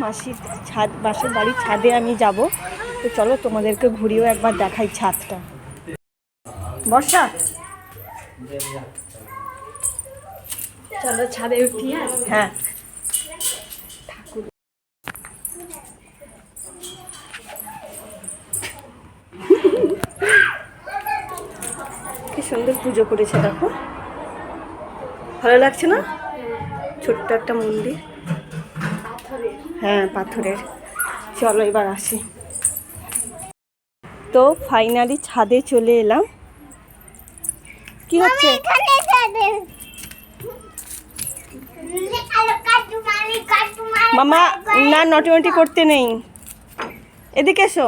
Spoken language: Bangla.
মাসির ছাদ, বাসের বাড়ির ছাদে আমি যাব। তো চলো তোমাদেরকে ঘুরিয়েও একবার দেখাই ছাদটা। বর্ষা, চলো ছাদে উঠি। হ্যাঁ কি সুন্দর পুজো করেছে দেখো, ভালো লাগছে না? ছোট্ট একটা মন্দির, হ্যাঁ পাথরের। চলো এবার আসি। তো ফাইনালি ছাদে চলে এলাম। কি হচ্ছে? মামা না, নটি করতে নেই, এদিকে এসো।